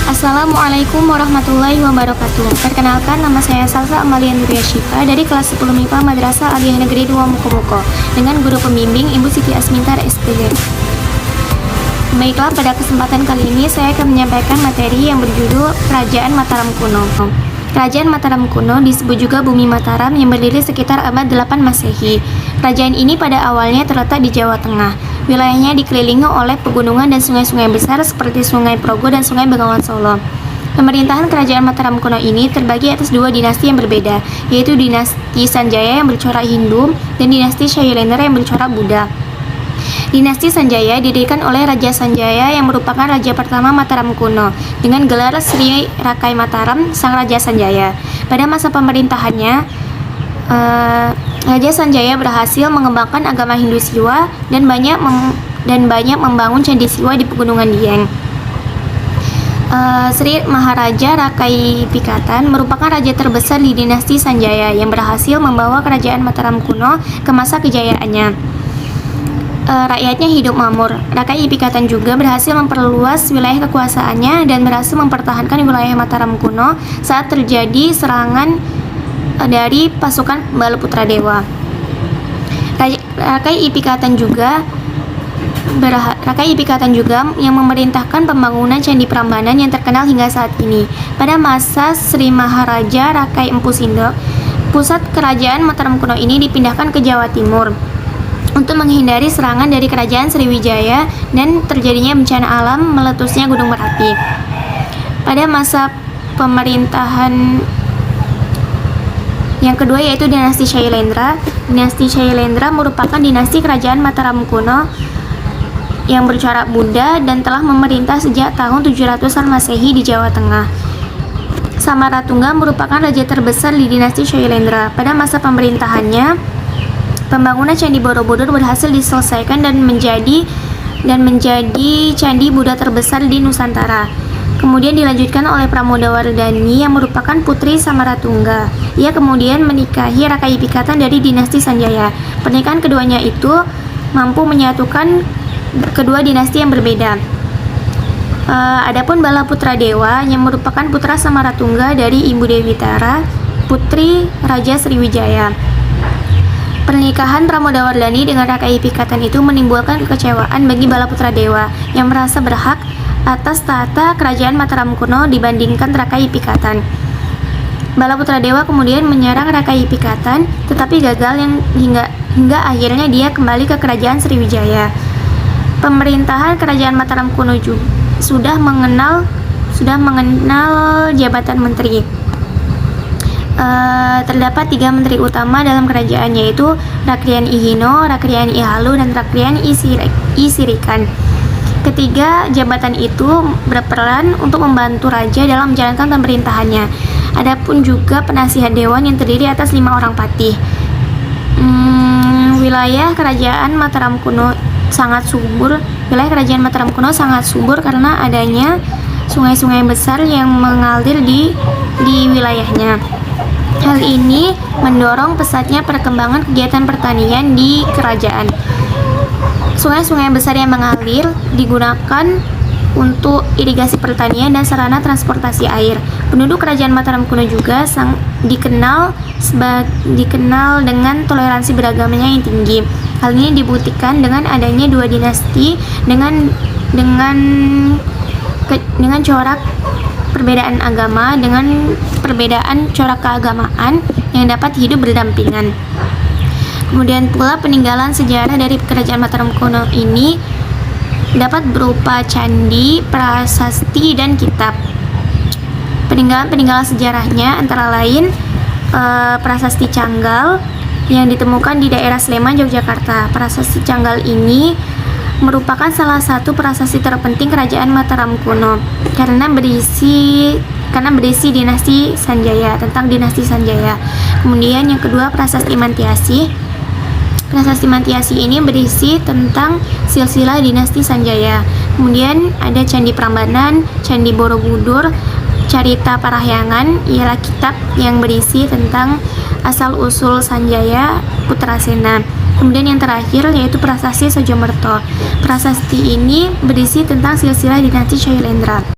Assalamualaikum warahmatullahi wabarakatuh. Perkenalkan, nama saya Salsa Amalia Nuria Syifa dari kelas 10 MIPA Madrasah Aliyah Negeri 2 Mukomuko dengan guru pembimbing Ibu Siti Asmintar SPG. Baiklah, pada kesempatan kali ini saya akan menyampaikan materi yang berjudul Kerajaan Mataram Kuno. Kerajaan Mataram kuno disebut juga Bumi Mataram yang berdiri sekitar abad 8 Masehi. Kerajaan ini pada awalnya terletak di Jawa Tengah. Wilayahnya dikelilingi oleh pegunungan dan sungai-sungai besar seperti Sungai Progo dan Sungai Bengawan Solo. Pemerintahan Kerajaan Mataram kuno ini terbagi atas dua dinasti yang berbeda, yaitu dinasti Sanjaya yang bercorak Hindu dan dinasti Shailendra yang bercorak Buddha. Dinasti Sanjaya didirikan oleh Raja Sanjaya yang merupakan raja pertama Mataram kuno dengan gelar Sri Rakai Mataram, Sang Raja Sanjaya. Pada masa pemerintahannya, Raja Sanjaya berhasil mengembangkan agama Hindu Siwa dan banyak membangun candi Siwa di Pegunungan Dieng. Sri Maharaja Rakai Pikatan merupakan raja terbesar di dinasti Sanjaya yang berhasil membawa kerajaan Mataram kuno ke masa kejayaannya. Rakyatnya hidup makmur. Rakai Pikatan juga berhasil memperluas wilayah kekuasaannya dan berhasil mempertahankan wilayah Mataram kuno saat terjadi serangan dari pasukan Balaputra Dewa. Rakai Pikatan juga yang memerintahkan pembangunan Candi Prambanan yang terkenal hingga saat ini. Pada masa Sri Maharaja Rakai Empu Sindok, pusat kerajaan Mataram kuno ini dipindahkan ke Jawa Timur untuk menghindari serangan dari kerajaan Sriwijaya dan terjadinya bencana alam meletusnya Gunung Merapi. Pada masa pemerintahan yang kedua yaitu dinasti Shailendra. Dinasti Shailendra merupakan dinasti kerajaan Mataram kuno yang bercorak Buddha dan telah memerintah sejak tahun 700-an Masehi di Jawa Tengah. Samaratungga merupakan raja terbesar di dinasti Shailendra. Pada masa pemerintahannya, pembangunan Candi Borobudur berhasil diselesaikan dan menjadi candi Buddha terbesar di Nusantara. Kemudian dilanjutkan oleh Pramodawardhani yang merupakan putri Samaratungga. Ia kemudian menikahi Rakai Pikatan dari dinasti Sanjaya. Pernikahan keduanya itu mampu menyatukan kedua dinasti yang berbeda. Adapun Balaputra Dewa yang merupakan putra Samaratungga dari Ibu Dewi Tara, putri Raja Sriwijaya. Pernikahan Pramodawardhani dengan Rakai Pikatan itu menimbulkan kekecewaan bagi Balaputra Dewa yang merasa berhak atas tahta kerajaan Mataram kuno dibandingkan Rakai Pikatan. Balaputra Dewa kemudian menyerang Rakai Pikatan, tetapi gagal hingga akhirnya dia kembali ke kerajaan Sriwijaya. Pemerintahan kerajaan Mataram kuno juga sudah mengenal jabatan menteri. Terdapat 3 menteri utama dalam kerajaan, yaitu Rakrian Ihino, Rakrian Ihalu, dan Rakrian Isirikan. Ketiga jabatan itu berperan untuk membantu raja dalam menjalankan pemerintahannya. Adapun juga penasihat dewan yang terdiri atas 5 orang patih. Wilayah kerajaan Mataram kuno sangat subur. Wilayah kerajaan Mataram kuno sangat subur karena adanya sungai-sungai besar yang mengalir di wilayahnya. Hal ini mendorong pesatnya perkembangan kegiatan pertanian di kerajaan. Sungai-sungai besar yang mengalir digunakan untuk irigasi pertanian dan sarana transportasi air. Penduduk kerajaan Mataram kuno juga dikenal dengan toleransi beragamanya yang tinggi. Hal ini dibuktikan dengan adanya dua dinasti dengan corak perbedaan agama dengan perbedaan corak keagamaan yang dapat hidup berdampingan. Kemudian pula peninggalan sejarah dari kerajaan Mataram kuno ini dapat berupa candi, prasasti, dan kitab. Peninggalan sejarahnya antara lain prasasti Canggal yang ditemukan di daerah Sleman, Yogyakarta. Prasasti Canggal ini merupakan salah satu prasasti terpenting kerajaan Mataram kuno karena berisi dinasti Sanjaya, tentang dinasti Sanjaya. Kemudian yang kedua prasasti Mantiasi. Prasasti Mantiasi ini berisi tentang silsilah dinasti Sanjaya. Kemudian ada Candi Prambanan, Candi Borobudur, Carita Parahyangan ialah kitab yang berisi tentang asal-usul Sanjaya Putrasena. Kemudian yang terakhir yaitu Prasasti Sojomerto. Prasasti ini berisi tentang silsilah dinasti Shailendra.